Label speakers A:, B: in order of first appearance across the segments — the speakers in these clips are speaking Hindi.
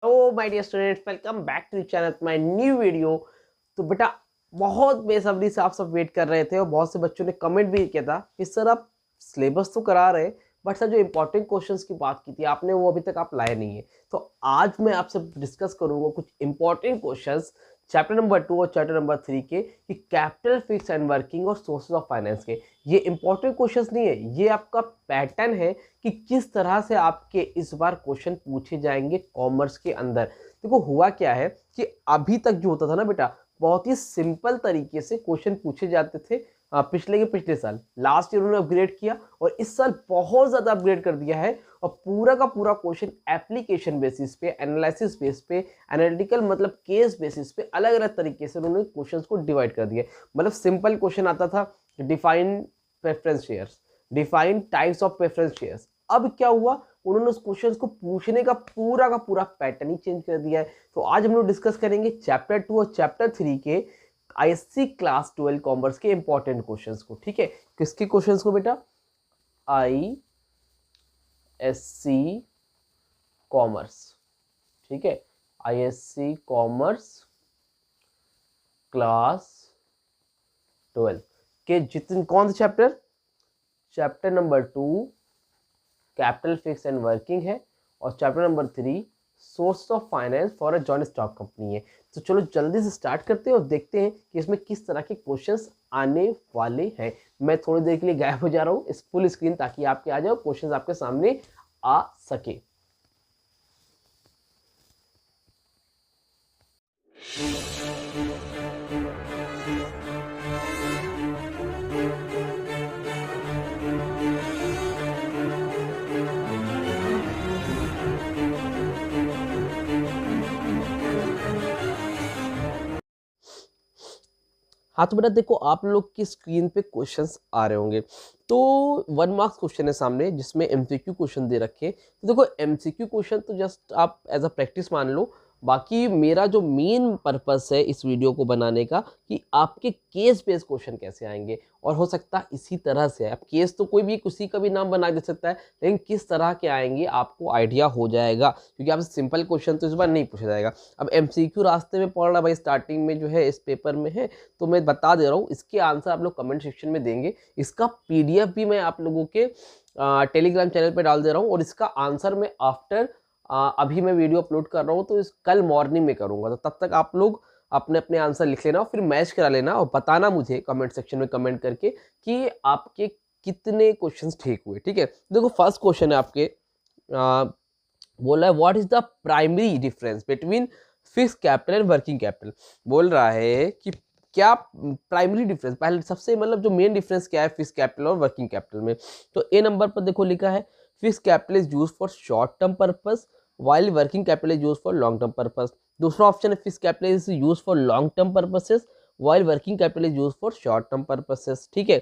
A: Hello my dear students, welcome back to channel my new video. तो बेटा बहुत बेसब्री से आप सब वेट कर रहे थे और बहुत से बच्चों ने कमेंट भी किया था कि सर आप सिलेबस तो करा रहे बट सर जो इंपॉर्टेंट क्वेश्चंस की बात की थी आपने वो अभी तक आप लाए नहीं है। तो आज मैं आपसे डिस्कस करूंगा कुछ इंपॉर्टेंट क्वेश्चंस चैप्टर नंबर 2 और चैप्टर नंबर 3 के कि कैपिटल फिक्स एंड वर्किंग और सोर्सेज ऑफ फाइनेंस के। ये इंपॉर्टेंट क्वेश्चंस नहीं है, ये आपका पैटर्न है कि किस तरह से आपके इस बार क्वेश्चन पूछे जाएंगे कॉमर्स के अंदर। देखो हुआ क्या है कि अभी तक जो होता था ना बेटा, बहुत ही सिंपल तरीके से क्वेश्चन पूछे जाते थे। पिछले साल लास्ट ईयर उन्होंने अपग्रेड किया और इस साल बहुत ज्यादा अपग्रेड कर दिया है और पूरा का पूरा क्वेश्चन एप्लीकेशन बेसिस पे, एनालिसिस बेस पे, एनालिटिकल मतलब केस बेसिस पे अलग अलग तरीके से उन्होंने क्वेश्चंस को डिवाइड कर दिया। मतलब सिंपल क्वेश्चन आता था, define preference shares, define types of preference shares. अब क्या हुआ, उन्होंने उस क्वेश्चन को पूछने का पूरा पैटर्न ही चेंज कर दिया है। तो आज हम लोग डिस्कस करेंगे चैप्टर 2 और चैप्टर 3 के आईएससी क्लास 12 कॉमर्स के इंपॉर्टेंट क्वेश्चंस को। ठीक है, किसके क्वेश्चंस को बेटा? ISC commerce. ठीक है, आईएससी कॉमर्स क्लास 12 के जितने कौन से chapter? Chapter number 2 capital fix and working है और chapter number 3 source of finance for a joint stock company है। तो चलो जल्दी से स्टार्ट करते हैं और देखते हैं कि इसमें किस तरह के क्वेश्चंस आने वाले हैं। मैं थोड़ी देर के लिए गायब हो जा रहा हूँ इस फुल स्क्रीन ताकि आपके आ जाओ, क्वेश्चंस आपके सामने आ सके। हाँ तो बेटा देखो, आप लोग की स्क्रीन पे क्वेश्चंस आ रहे होंगे। तो 1 मार्क्स क्वेश्चन है सामने जिसमें एमसीक्यू क्वेश्चन दे रखे। तो देखो एमसीक्यू क्वेश्चन तो जस्ट आप एज अ प्रैक्टिस मान लो। बाकी मेरा जो मेन पर्पस है इस वीडियो को बनाने का कि आपके केस बेस्ड क्वेश्चन कैसे आएंगे, और हो सकता है इसी तरह से। अब केस तो कोई भी किसी का भी नाम बना दे सकता है, लेकिन किस तरह के आएंगे आपको आइडिया हो जाएगा, क्योंकि आपसे सिंपल क्वेश्चन तो इस बार नहीं पूछा जाएगा। अब एमसीक्यू रास्ते में पड़ रहा भाई, स्टार्टिंग में जो है इस पेपर में है, तो मैं बता दे रहा हूँ इसके आंसर आप लोग कमेंट सेक्शन में देंगे। इसका पीडीएफ भी मैं आप लोगों के टेलीग्राम चैनल पे डाल दे रहा हूँ और इसका आंसर मैं आफ्टर अभी मैं वीडियो अपलोड कर रहा हूँ तो इस कल मॉर्निंग में करूँगा। तो तब तक आप लोग अपने अपने आंसर लिख लेना और फिर मैच करा लेना और बताना मुझे कमेंट सेक्शन में कमेंट करके कि आपके कितने क्वेश्चंस ठीक हुए। ठीक है, देखो फर्स्ट क्वेश्चन है आपके, बोला है what is the primary difference between fix capital and working capital. बोल रहा है कि क्या प्राइमरी डिफरेंस, पहले सबसे मतलब जो मेन डिफरेंस क्या है फिक्स कैपिटल और वर्किंग कैपिटल में। तो ए नंबर पर देखो लिखा है fix capital is use for short term purpose while working capital is use for long term purpose. दूसरा ऑप्शन है fix capital is use for long term purposes while working capital is use for short term purposes. ठीक है,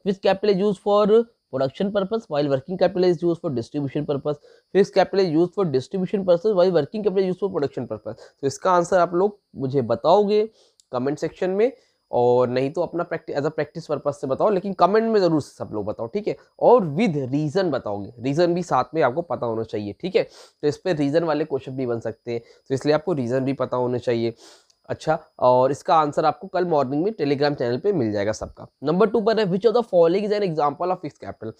A: fix capital is use for production purpose while working capital is used for distribution purpose, fixed capital is used for distribution purpose while working capital is used for production purpose। तो इसका आंसर आप लोग मुझे बताओगे कमेंट सेक्शन में, और नहीं तो अपना practice as a practice purpose से बताओ, लेकिन कमेंट में जरूर सब लोग बताओ। ठीक है, और विद रीजन बताओगे, रीजन भी साथ में आपको पता होना चाहिए। ठीक है, तो इस पे रीजन वाले क्वेश्चन भी बन सकते हैं, तो इसलिए आपको रीजन भी पता होने चाहिए। अच्छा, और इसका आंसर आपको कल मॉर्निंग में टेलीग्राम चैनल पे मिल जाएगा सबका। नंबर 2 पर है which of the following is an example of fix capital.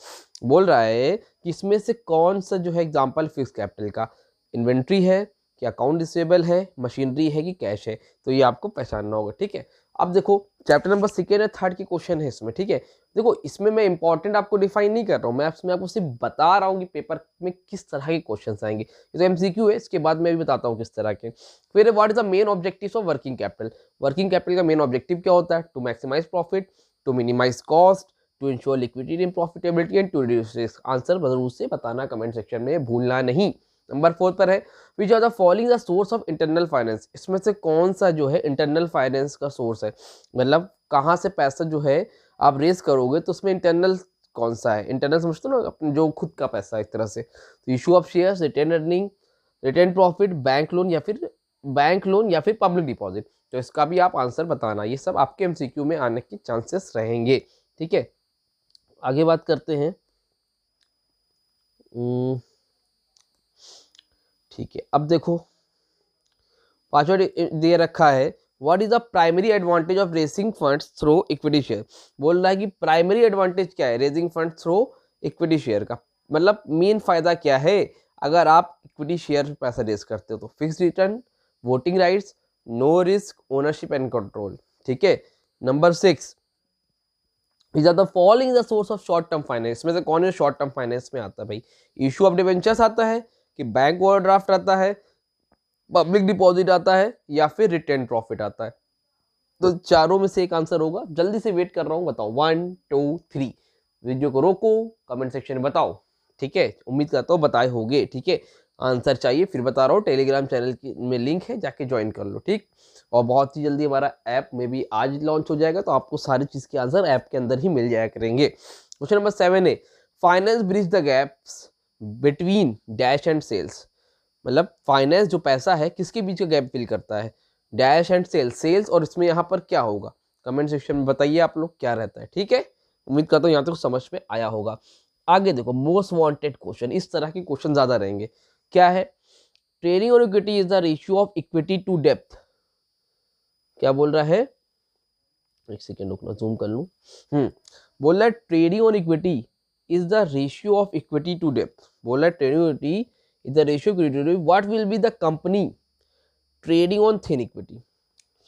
A: बोल रहा है कि इसमें से कौन सा जो है एग्जांपल फिक्स कैपिटल का, इन्वेंट्री है कि अकाउंट रिसीवेबल है, मशीनरी है कि कैश है। तो ये आपको पहचानना होगा। ठीक है, अब देखो चैप्टर नंबर 2 और 3 के क्वेश्चन है इसमें। ठीक है, देखो इसमें मैं इंपॉर्टेंट आपको डिफाइन नहीं कर रहा हूँ, मैं आपको सिर्फ बता रहा हूँ कि पेपर में किस तरह के क्वेश्चन आएंगे। ये तो एमसीक्यू है, इसके बाद मैं भी बताता हूँ किस तरह के। फिर what is the main objective of working capital. Working capital का मेन ऑब्जेक्टिव क्या होता है? To maximise profit, to minimise cost, to ensure liquidity and profitability and to reduce risk. Answer जरूर से बताना कमेंट सेक्शन में, भूलना नहीं। नंबर 4 पर है which are the following the source of internal finance. इसमें से कौन सा जो है इंटरनल फाइनेंस का सोर्स है, मतलब कहाँ से पैसा जो है आप रेज करोगे, तो उसमें इंटरनल कौन सा है? इंटरनल समझते हो ना, अपने जो खुद का पैसा एक तरह से। तो issue of shares, retain earning, retain profit, bank loan या फिर पब्लिक डिपॉजिट। तो इसका भी आप आंसर बताना, ये सब आपके एमसीक्यू में आने के चांसेस रहेंगे। ठीक है, आगे बात करते हैं। ठीक है, अब देखो पांचवा दे रखा है what is the primary advantage of raising funds through equity share. बोल रहा है कि प्राइमरी एडवांटेज क्या है raising fund through equity share का, मतलब मेन फायदा क्या है अगर आप इक्विटी शेयर पे पैसा रेज करते हो तो। Fix return, voting rights, no risk, ownership and control. ठीक है। Number 6 is the following the source of short term finance. इसमें से कौन है शॉर्ट टर्म फाइनेंस में आता है भाई? इशू ऑफ डिवेंचर्स आता है, कि बैंक ओवरड्राफ्ट आता है, पब्लिक डिपॉजिट आता है, या फिर रिटेन प्रॉफिट आता है। तो चारों में से एक आंसर होगा। जल्दी से वेट कर रहा हूँ, बताओ 1 2 3। वीडियो को रोको, कमेंट सेक्शन में बताओ। ठीक है, उम्मीद करता हूँ बताए होंगे। ठीक है, आंसर चाहिए फिर बता रहा हूँ, टेलीग्राम चैनल की में लिंक है, जाके ज्वाइन कर लो। ठीक, और बहुत ही जल्दी हमारा ऐप में भी आज लॉन्च हो जाएगा, तो आपको सारी चीज़ के आंसर ऐप के अंदर ही मिल जाया करेंगे। क्वेश्चन नंबर 7 है finance bridge the gaps between dash and sales. मतलब फाइनेंस जो पैसा है किसके बीच का गैप फिल करता है? डैश एंड सेल्स और इसमें यहाँ पर क्या होगा? कमेंट सेक्शन में बताइए आप लोग क्या रहता है। ठीक है, उम्मीद करता हूँ यहाँ तक समझ में आया होगा। आगे देखो, मोस्ट वांटेड क्वेश्चन, इस तरह के क्वेश्चन ज्यादा रहेंगे। क्या है? ट्रेडिंग और equity is the ratio of equity to depth. क्या बोल रहा है? एक सेकेंड रुकना, जूम कर लूं। बोल रहा है ट्रेडिंग और equity is the ratio of equity to depth. बोल रहा है ट्रेडिंग और equity is the ratio of equity to depth. What will be the company trading on thin equity.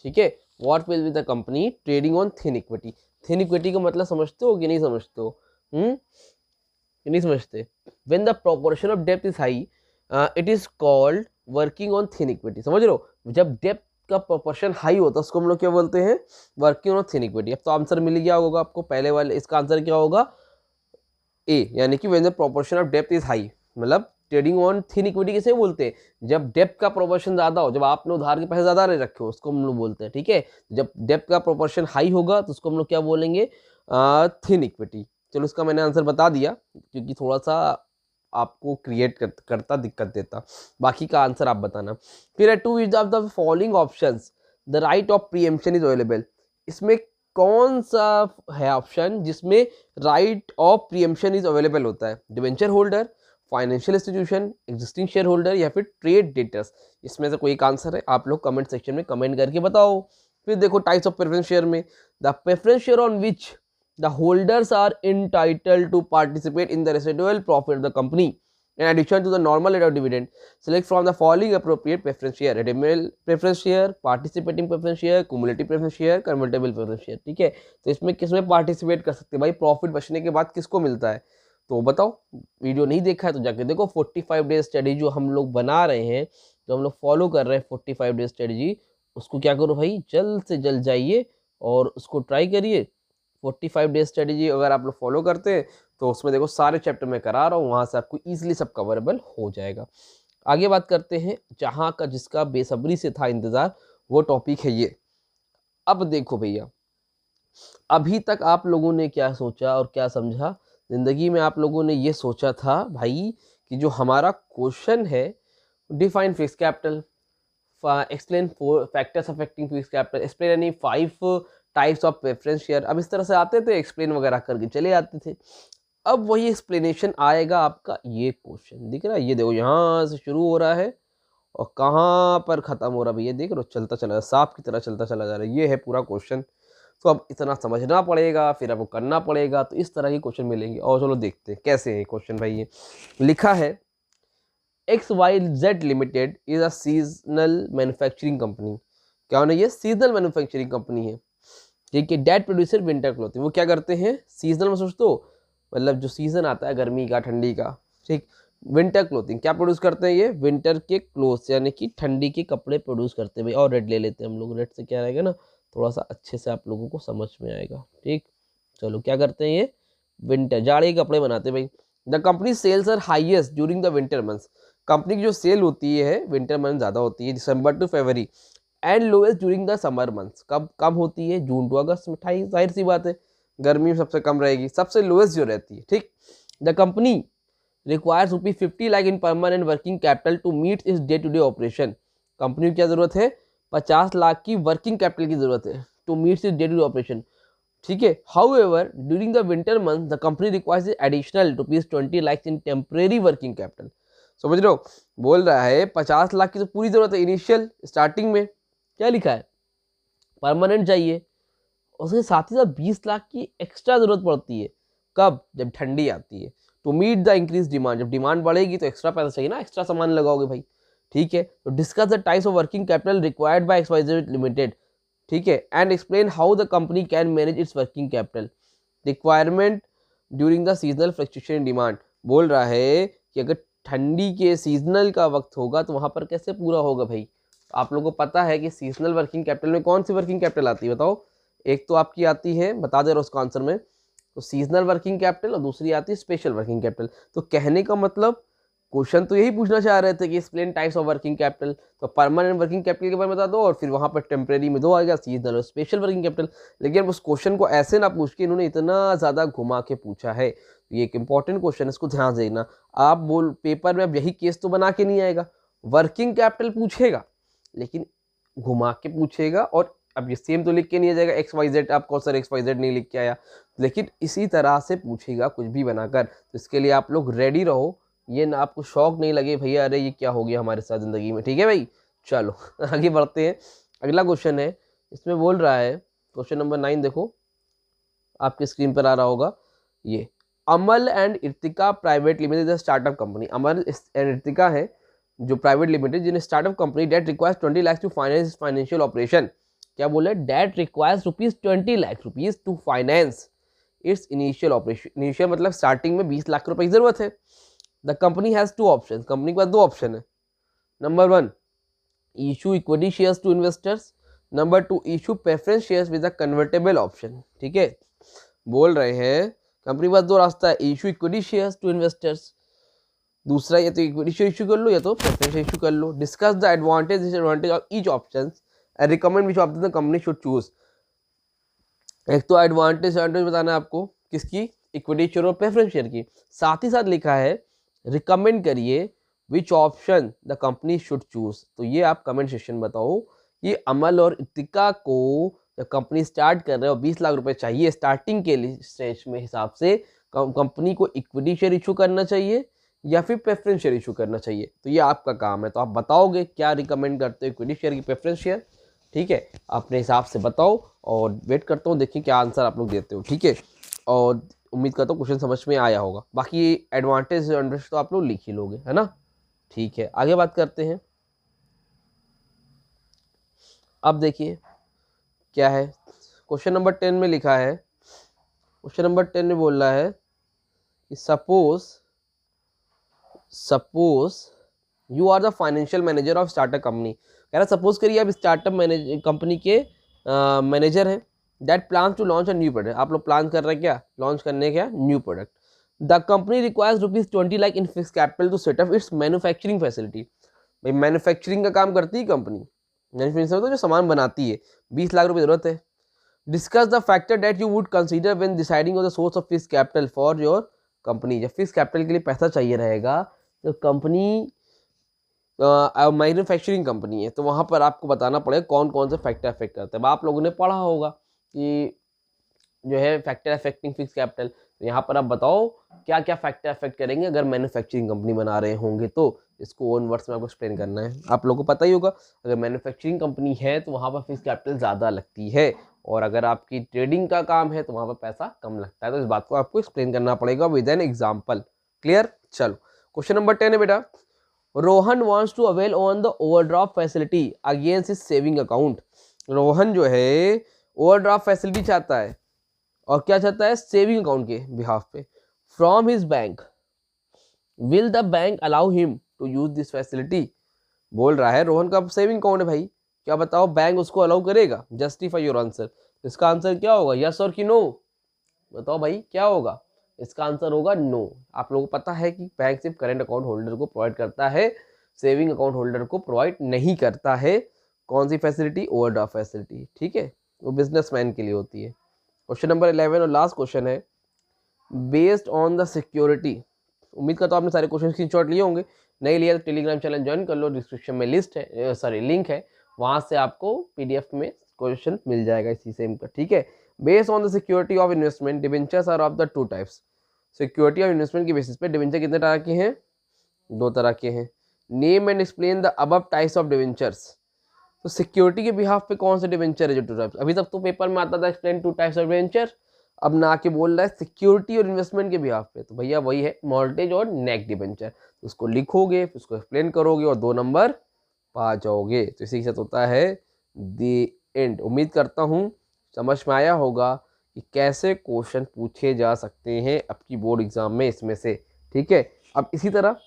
A: ठीक है, what will be the company trading on thin equity. Thin equity का मतलब समझते हो कि नहीं समझते हो? कि नहीं समझते? When the proportion of depth is high it is called working on thin equity. समझ लो, जब डेप्थ का प्रोपोर्शन हाई होता है उसको हम लोग क्या बोलते हैं? Working on thin equity. अब तो आंसर मिल गया होगा आपको पहले वाले, इसका आंसर क्या होगा? ए, यानी कि when the proportion of depth is high. मतलब ट्रेडिंग ऑन थिन इक्विटी किसे बोलते हैं? जब डेप्थ का प्रोपोर्शन ज्यादा हो, जब आपने उधार के पैसे ज्यादा ले रखे हो, उसको हम लोग बोलते हैं। ठीक है, जब डेप्थ का प्रोपोर्शन हाई होगा तो उसको हम लोग क्या बोलेंगे? Thin equity. चलो, इसका मैंने आंसर बता दिया क्योंकि थोड़ा सा आपको क्रिएट करता दिक्कत देता। बाकी का आंसर आप बताना। फिर 2 is of the following options the right of preemption is available. इसमें कौन सा है ऑप्शन जिसमें right of preemption is available होता है? Debenture holder, financial institution, existing share holder, या फिर ट्रेड डेटर्स। इसमें से कोई एक आंसर है, आप लोग कमेंट सेक्शन में कमेंट करके बताओ। फिर देखो टाइप्स ऑफ प्रेफरेंस शेयर में, the preference share on which the holders are entitled to participate in the residual profit of the company in addition to the normal rate of dividend. Select from the following appropriate preference share: redeemable preference share, participating preference share, cumulative preference share, convertible preference share। ठीक है, तो इसमें किसमें पार्टिसिपेट कर सकते हैं भाई? प्रॉफिट बचने के बाद किसको मिलता है? तो बताओ, वीडियो नहीं देखा है तो जाके देखो। 45 डेज स्ट्रेटेजी जो हम लोग बना रहे हैं, जो हम लोग फॉलो कर रहे हैं 45 डेज स्ट्रेटेजी, उसको क्या करो भाई, जल्द से जल्द जाइए और उसको ट्राई करिए। 45 डेज स्ट्रेटेजी अगर आप लोग फॉलो करते हैं तो उसमें देखो सारे चैप्टर मैं करा रहा हूँ, वहाँ से आपको इजीली सब कवरेबल हो जाएगा। आगे बात करते हैं जहाँ का जिसका बेसब्री से था इंतज़ार, वो टॉपिक है ये। अब देखो भैया, अभी तक आप लोगों ने क्या सोचा और क्या समझा? ज़िंदगी में आप लोगों ने ये सोचा था भाई कि जो हमारा क्वेश्चन है, define fix capital, explain factors affecting fix capital, explain any 5 types of preference share, अब इस तरह से आते थे, एक्सप्लेन वगैरह करके चले आते थे। अब वही एक्सप्लेनेशन आएगा आपका ये क्वेश्चन। दिख रहा है? ये देखो, यहाँ से शुरू हो रहा है और कहाँ पर खत्म हो रहा है भैया, देख रहे हो? चलता चला सांप की तरह चलता चला जा रहा है। ये है पूरा क्वेश्चन। तो अब इतना समझना पड़ेगा, फिर आपको करना पड़ेगा, तो इस तरह के क्वेश्चन मिलेंगे। और चलो देखते हैं कैसे है क्वेश्चन भाई। ये लिखा है XYZ limited is a seasonal manufacturing company. क्या होना? ये सीजनल मैन्युफैक्चरिंग कंपनी है। ठीक है, डेट प्रोड्यूसर विंटर क्लोथिंग। वो क्या करते हैं? सीजनल में सोचते हो, मतलब जो सीजन आता है गर्मी का, ठंडी का। ठीक, विंटर क्लोथिंग क्या प्रोड्यूस करते हैं? ये विंटर के क्लोथ्स, यानी कि ठंडी के कपड़े प्रोड्यूस करते हैं भाई। और रेड ले लेते हैं हम लोग, रेड से क्या रहेगा ना, थोड़ा सा अच्छे से आप लोगों को समझ में आएगा। ठीक, चलो क्या करते हैं? ये विंटर, जाड़े के कपड़े बनाते हैं भाई। The company sales are highest during the winter months. Company की जो सेल होती है विंटर मंथ ज़्यादा होती है, December to February, and lowest during the summer months. कब कम होती है? जून टू अगस्त में। जाहिर सी बात है, गर्मी में सबसे कम रहेगी, सबसे लोएस्ट जो रहती है। ठीक, the company requires ₹50 lakh in permanent working capital to meet its day to day operation. Company को क्या जरूरत है? 50 लाख की वर्किंग कैपिटल की जरूरत है to meet its day to day operation. ठीक है, however during the winter month the company requires additional ₹20 lakh in temporary working capital. समझ रहे हो, बोल रहा है 50 लाख की तो पूरी जरूरत है इनिशियल स्टार्टिंग में, क्या लिखा है परमानेंट चाहिए, उसके साथ ही साथ 20 लाख की एक्स्ट्रा जरूरत पड़ती है, कब, जब ठंडी आती है, to meet the increase demand, जब डिमांड बढ़ेगी तो एक्स्ट्रा पैसा चाहिए ना, एक्स्ट्रा सामान लगाओगे भाई, ठीक है। तो discuss the types of working capital required by XYZ limited, ठीक है, and explain how the company can manage it's working capital requirement during the seasonal fluctuation in demand. बोल रहा है कि अगर ठंडी के सीजनल का वक्त होगा तो वहां पर कैसे पूरा होगा भाई। आप लोगों को पता है कि सीजनल वर्किंग कैपिटल में कौन सी वर्किंग कैपिटल आती है बताओ, एक तो आपकी आती है, बता दे रहा हूँ उसका आंसर में, तो सीजनल वर्किंग कैपिटल, और दूसरी आती है स्पेशल वर्किंग कैपिटल। तो कहने का मतलब क्वेश्चन तो यही पूछना चाह रहे थे कि explain types of working capital, तो परमानेंट वर्किंग कैपिटल के बारे में बता दो, और फिर वहां पर टेम्परेरी में दो आएगा सीजनल और स्पेशल वर्किंग कैपिटल। लेकिन उस क्वेश्चन को ऐसे ना पूछ के इन्होंने इतना ज़्यादा घुमा के पूछा है, तो ये एक इंपॉर्टेंट क्वेश्चन है, इसको ध्यान से देना। आप बोल पेपर में अब यही केस तो बना के नहीं आएगा, वर्किंग कैपिटल पूछेगा लेकिन घुमा के पूछेगा, और अब ये सेम तो लिख के नहीं आ जाएगा XYZ, आपको सर XYZ नहीं लिख के आया, लेकिन इसी तरह से पूछेगा कुछ भी बनाकर। तो इसके लिए आप लोग रेडी रहो, ये ना आपको शौक नहीं लगे भैया अरे ये क्या हो गया हमारे साथ ज़िंदगी में, ठीक है भाई। चलो आगे बढ़ते हैं, अगला क्वेश्चन है, इसमें बोल रहा है क्वेश्चन नंबर 9, देखो आपके स्क्रीन पर आ रहा होगा, ये Amal and Irtika private limited startup company, Amal and Irtika है जो प्राइवेट लिमिटेड जिन्हें startup company that requires 20 lakh to finance financial operation, क्या बोले, that requires ₹20 lakh to finance its initial operation, initial मतलब स्टार्टिंग में 20 लाख रुपए की जरूरत है। The company has 2 option, company के पास 2 ऑप्शन है, number 1 issue equity shares to investors, number 2 issue preference shares with a convertible option, ठीक है। बोल रहे हैं कंपनी के पास 2 रास्ता है, issue equity shares to investors, दूसरा या तो इक्विटी शेयर इशू कर लो या तो प्रेफरेंस इशू कर लो। Discuss the advantage disadvantage of each option and recommend which option the company should choose. एक तो एडवांटेज डिसएडवांटेज बताना है आपको किसकी, इक्विटी शेयर और प्रेफरेंस शेयर की, साथ ही साथ लिखा है रिकमेंड करिए which option the company should choose. तो ये आप कमेंट सेक्शन बताओ कि अमल और इत्तिका को जब कंपनी स्टार्ट कर रहे हो 20 लाख रुपए चाहिए स्टार्टिंग के लिए स्टेज में हिसाब से, कंपनी को इक्विटी शेयर इशू करना चाहिए या फिर प्रेफरेंस शेयर इशू करना चाहिए। तो ये आपका काम है, तो आप बताओगे क्या रिकमेंड करते हो, इक्विटी शेयर की प्रेफरेंस शेयर, ठीक है, अपने हिसाब से बताओ, और वेट करता हूँ देखिए क्या आंसर आप लोग देते हो, ठीक है। और उम्मीद करता हूँ क्वेश्चन समझ में आया होगा, बाकी एडवांटेज डिसएडवांटेज तो आप लोग लिख ही लोगे, है ना, ठीक है। आगे बात करते हैं, अब देखिए क्या है, क्वेश्चन नंबर 10 में लिखा है, क्वेश्चन नंबर 10 में बोल रहा है कि suppose you are the financial manager of startup company, कह रहा सपोज करिए आप स्टार्टअप कंपनी के मैनेजर हैं, that plan to launch a new product, आप लोग प्लान कर रहे हैं क्या लॉन्च करने का new product. The company requires ₹20 lakh in fix capital to set up its manufacturing facility, भाई मैन्युफैक्चरिंग का काम करती है कंपनी, मैन्युफैक्चरिंग तो जो सामान बनाती है, 20 लाख रुपए जरूरत है। Discuss the factor that you would consider when deciding on the source of fix capital for your company, जब फिक्स कैपिटल के लिए पैसा चाहिए रहेगा तो कंपनी मैन्युफैक्चरिंग कंपनी है तो वहाँ पर आपको बताना पड़ेगा कौन कौन से फैक्टर अफेक्ट करते हैं। अब आप लोगों ने पढ़ा होगा कि जो है फैक्टर अफेक्टिंग फिक्स कैपिटल, तो यहाँ पर आप बताओ क्या क्या फैक्टर अफेक्ट करेंगे अगर मैन्युफैक्चरिंग कंपनी बना रहे होंगे, तो इसको ओन वर्ड्स में आपको एक्सप्लेन करना है। आप लोगों को पता ही होगा अगर मैन्युफैक्चरिंग कंपनी है तो वहाँ पर फिक्स कैपिटल ज़्यादा लगती है, और अगर आपकी ट्रेडिंग का काम है तो वहाँ पर पैसा कम लगता है, तो इस बात को आपको एक्सप्लेन करना पड़ेगा विद एन एग्जाम्पल। क्लियर, चलो क्वेश्चन नंबर 10 है बेटा, Rohan wants to avail on the overdraft facility against his saving account. Rohan जो है ओवरड्राफ्ट फैसिलिटी चाहता है, और क्या चाहता है, सेविंग अकाउंट के बिहाफ पे, from his bank, will the bank allow him to use this facility. बोल रहा है रोहन का सेविंग अकाउंट है भाई, क्या बताओ बैंक उसको अलाउ करेगा, जस्टिफाई योर आंसर। इसका आंसर क्या होगा, यस और कि नो, बताओ भाई क्या होगा, इसका आंसर होगा नो। आप लोगों को पता है कि बैंक सिर्फ करेंट अकाउंट होल्डर को प्रोवाइड करता है, सेविंग अकाउंट होल्डर को प्रोवाइड नहीं करता है। कौन सी फैसिलिटी, ओवरड्राफ्ट फैसिलिटी, ठीक है, वो बिजनेसमैन के लिए होती है। क्वेश्चन नंबर 11 और लास्ट क्वेश्चन है, बेस्ड ऑन द सिक्योरिटी, उम्मीद करता हूँ आपने सारे क्वेश्चन स्क्रीनशॉट लिए होंगे, नहीं लिया तो टेलीग्राम चैनल ज्वाइन कर लो, डिस्क्रिप्शन में लिस्ट है सॉरी लिंक है, वहाँ से आपको PDF में क्वेश्चन मिल जाएगा इसी सेम का, ठीक है। Based on the security of investment debentures are of the 2 types, security of investment की बेसिस पे डिबेंचर कितने तरह के हैं, दो तरह के हैं। Name and explain the above types of debentures. तो सिक्योरिटी के बिहाफ पे कौन सा डिवेंचर है जो टू टाइप्स, अभी तक तो पेपर में आता था explain two types of debenture, अब ना के बोल रहा है सिक्योरिटी और इन्वेस्टमेंट के बिहाफ पे, तो भैया वही है मॉर्गेज और नेक डिवेंचर। तो उसको लिखोगे, फिर उसको एक्सप्लेन करोगे और 2 नंबर पा जाओगे। तो इसी के साथ होता है द एंड। उम्मीद करता हूँ समझ में आया होगा कि कैसे क्वेश्चन पूछे जा सकते हैं आपकी बोर्ड एग्जाम में इसमें से। ठीक है, अब इसी तरह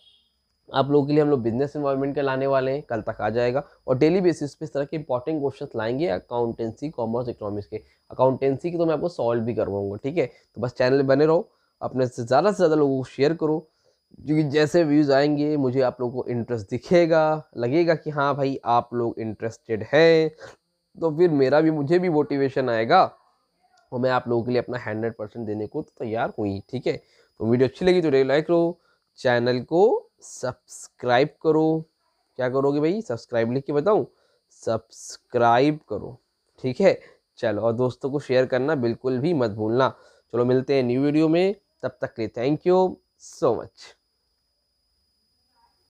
A: आप लोगों के लिए हम लोग बिजनेस इन्वायरमेंट के लाने वाले हैं, कल तक आ जाएगा, और डेली बेसिस पे इस तरह के इंपॉर्टेंट क्वेश्चन लाएंगे अकाउंटेंसी, कॉमर्स, इकोनॉमिक्स के। अकाउंटेंसी की तो मैं आपको सॉल्व भी करवाऊंगा। ठीक है, तो बस चैनल में बने रहो, अपने से ज़्यादा लोगों को शेयर करो, क्योंकि जैसे व्यूज़ आएंगे मुझे आप लोगों को इंटरेस्ट दिखेगा, लगेगा कि हाँ भाई आप लोग इंटरेस्टेड हैं, तो फिर मुझे भी मोटिवेशन आएगा और मैं आप लोगों के लिए अपना 100% देने को तो तैयार हुई। ठीक है, तो वीडियो अच्छी लगी तो लाइक करो, चैनल को सब्सक्राइब करो। क्या करोगे भाई, सब्सक्राइब लिख के बताऊं, सब्सक्राइब करो। ठीक है, चलो, और दोस्तों को शेयर करना बिल्कुल भी मत भूलना। चलो मिलते हैं न्यू वीडियो में, तब तक के लिए थैंक यू सो मच।